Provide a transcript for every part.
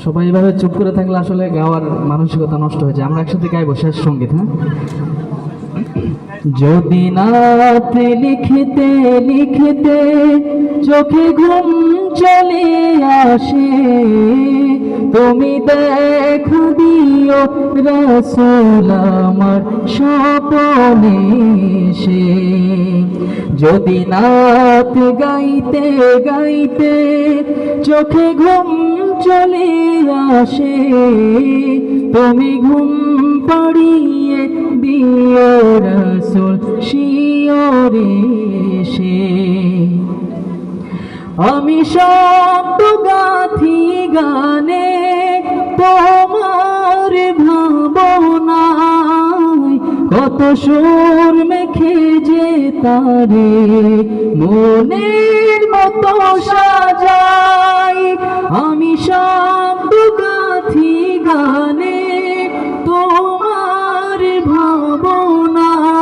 সবাই এভাবে চুপ করে থাকলে আসলে গাওয়ার মানসিকতা নষ্ট হয়ে যায়। আমরা একসাথে গাইবো শেষ সঙ্গীত। হ্যাঁ, যদি নাত লিখতে লিখতে চোখে ঘুম চলে আসে, তুমি দেখা দিও রাসূল আমার স্বপনে এসে। যদি নাত গাইতে গাইতে চোখে ঘুম চলে আসে, তুমি ঘুম পাড়িয়ে দিও রাসূল শিয়রে এসে। আমি শব্দ গাথি গানে তোমার ভাবনায়, কত সুর মেখে যে তারে মনের মতো সাজাই। আমি শব্দ গাথি গানে তোমার ভাবনায়,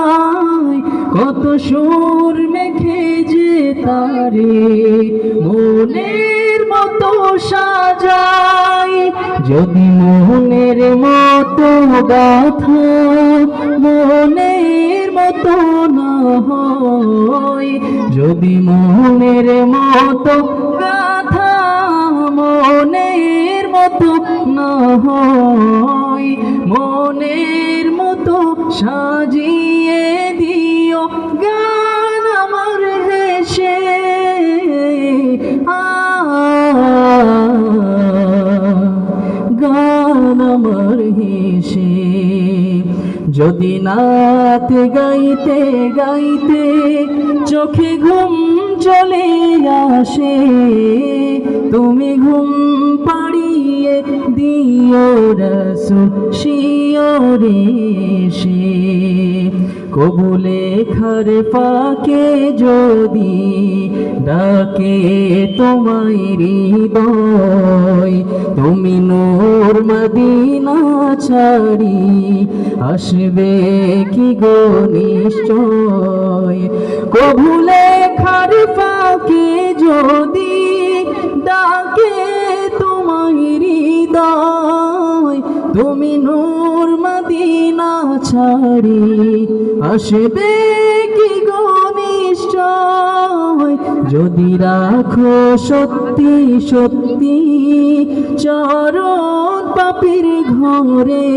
কত সুর মেখে যে তারে মনের মতো সাজাই। যদি মনের মতো গাথা মনের মতো না হয়, যদি মনের মতো গাথা মনের মতো না হয়, মনের মতো সাজিয়ে দিও গান আমার হেসে। গান আমার হেসে। যদি নাত গাইতে গাইতে চোখে ঘুম চলে আসে, তুমি ঘুম পাড়িয়ে দিও রাসূল শিয়রে এসে। কবু লেখার ফাঁকে যদি ডাকে তোমায় হৃদয়, তুমি নূর মদিনা ছাড়ি আসবে কি গো নিশ্চয়। কবু লেখার ফাঁকে যদি ডাকে তোমায় হৃদয়, তুমি নূর মদিনা ছাড়ি আসবে কি গো নিশ্চয়। যদি রাখো সত্যি সত্যি চরণ পাপীর ঘরে,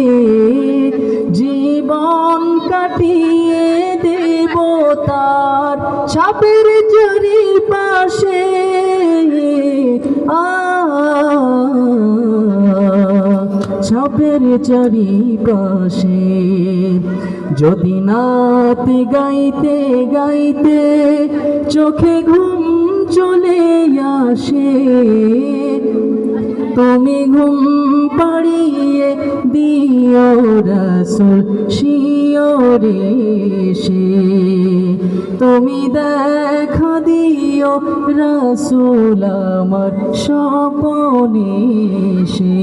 জীবন কাটিয়ে দেব তার ছাপের জরি পাশে। ছাপের চারিপাশে। যদি নাত গাইতে গাইতে চোখে ঘুম চলে আসে, তুমি ঘুম পাড়িয়ে দিও রাসূল শিয়রে এসে। তুমি দেখা দিও রাসূল আমার স্বপনে এসে।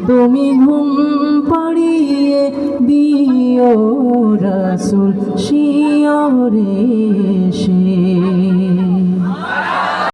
তুমি ঘুম পাড়িয়ে দিও রাসূল শিয়রে এসে।